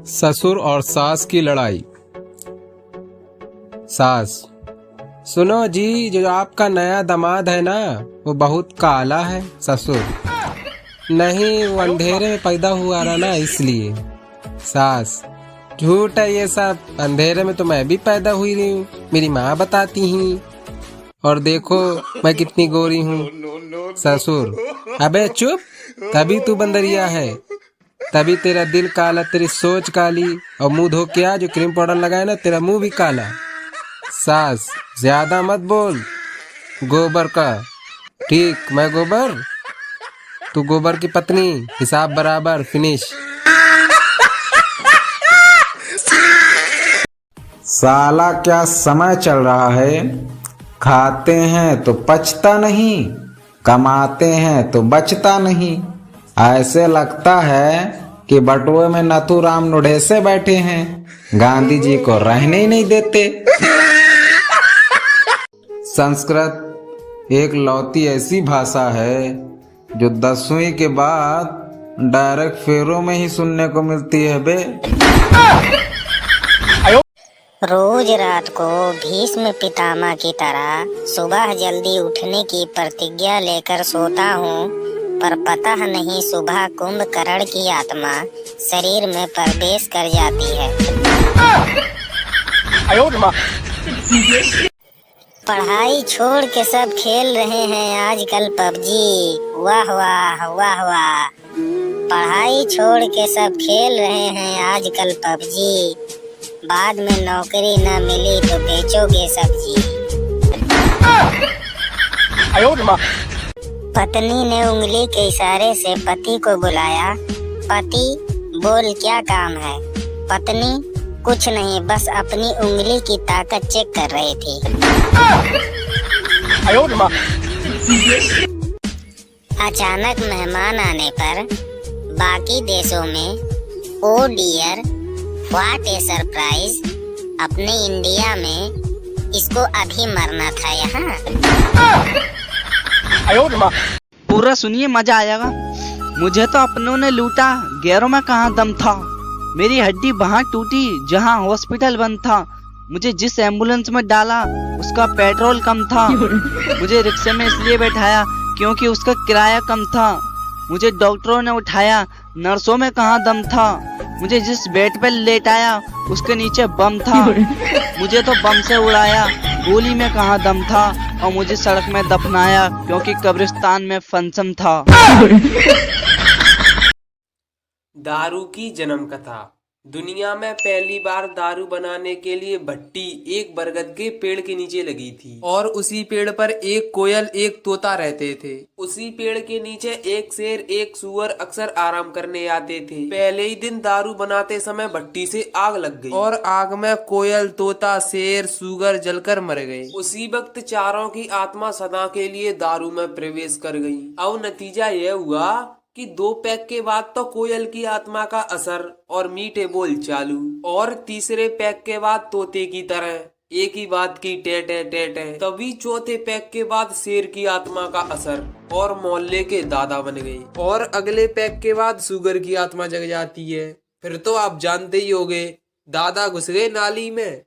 ससुर और सास की लड़ाई। सास: सुनो जी, जो आपका नया दामाद है ना, वो बहुत काला है। ससुर: नहीं, वो अंधेरे में पैदा हुआ रहा ना, इसलिए। सास: झूठ है ये सब, अंधेरे में तो मैं भी पैदा हुई रही हूँ, मेरी माँ बताती ही। और देखो मैं कितनी गोरी हूँ। ससुर: अबे चुप, तभी तू बंदरिया है, तभी तेरा दिल काला, तेरी सोच काली, और मुंह धो के आ, जो क्रीम पाउडर लगाए ना, तेरा मुंह भी काला। सास: ज्यादा मत बोल, गोबर का। ठीक, मैं गोबर, तू गोबर की पत्नी, हिसाब बराबर, फिनिश। साला क्या समय चल रहा है, खाते हैं तो पचता नहीं, कमाते हैं तो बचता नहीं। ऐसे लगता है कि बटुए में नथुराम नुढेसे बैठे हैं, गांधी जी को रहने ही नहीं देते। संस्कृत एक लौती ऐसी भाषा है जो 10वीं के बाद डायरेक्ट फेरों में ही सुनने को मिलती है बे। रोज रात को भीष्म पितामह की तरह सुबह जल्दी उठने की प्रतिज्ञा लेकर सोता हूँ, पर पता नहीं सुबह कुंभकर्ण की आत्मा शरीर में प्रवेश कर जाती है। पढ़ाई छोड़ के सब खेल रहे हैं आजकल पबजी, वाह वाह वाह वाह। पढ़ाई छोड़ के सब खेल रहे हैं आजकल पबजी, बाद में नौकरी न मिली तो बेचोगे सब्जी। पत्नी ने उंगली के इशारे से पति को बुलाया। पति: बोल क्या काम है? पत्नी: कुछ नहीं, बस अपनी उंगली की ताकत चेक कर रही थी। अचानक मेहमान आने पर बाकी देशों में ओ डियर व्हाट ए सरप्राइज, अपने इंडिया में इसको अभी मरना था यहाँ। पूरा सुनिए, मजा आएगा। मुझे तो अपनों ने लूटा, गैरों में कहाँ दम था। मेरी हड्डी वहाँ टूटी जहाँ हॉस्पिटल बंद था। मुझे जिस एम्बुलेंस में डाला उसका पेट्रोल कम था। मुझे रिक्शे में इसलिए बैठाया क्योंकि उसका किराया कम था। मुझे डॉक्टरों ने उठाया, नर्सों में कहाँ दम था। मुझे जिस बेड पर लेटाया उसके नीचे बम था। मुझे तो बम से उड़ाया, गोली में कहाँ दम था। और मुझे सड़क में दफनाया क्योंकि कब्रिस्तान में फंक्शन था। दारू की जन्म कथा। दुनिया में पहली बार दारू बनाने के लिए भट्टी एक बरगद के पेड़ के नीचे लगी थी, और उसी पेड़ पर एक कोयल एक तोता रहते थे। उसी पेड़ के नीचे एक शेर एक सूअर अक्सर आराम करने आते थे। पहले ही दिन दारू बनाते समय भट्टी से आग लग गई, और आग में कोयल, तोता, शेर, सूअर जलकर मर गए। उसी वक्त चारों की आत्मा सदा के लिए दारू में प्रवेश कर गई। अब नतीजा यह हुआ कि 2 पैक के बाद तो कोयल की आत्मा का असर और मीठे बोल चालू, और तीसरे पैक के बाद तोते की तरह एक ही बात की टे टे टे टे। तभी चौथे पैक के बाद शेर की आत्मा का असर और मोहल्ले के दादा बन गए, और अगले पैक के बाद सुगर की आत्मा जग जाती है। फिर तो आप जानते ही होंगे, दादा घुस गए नाली में।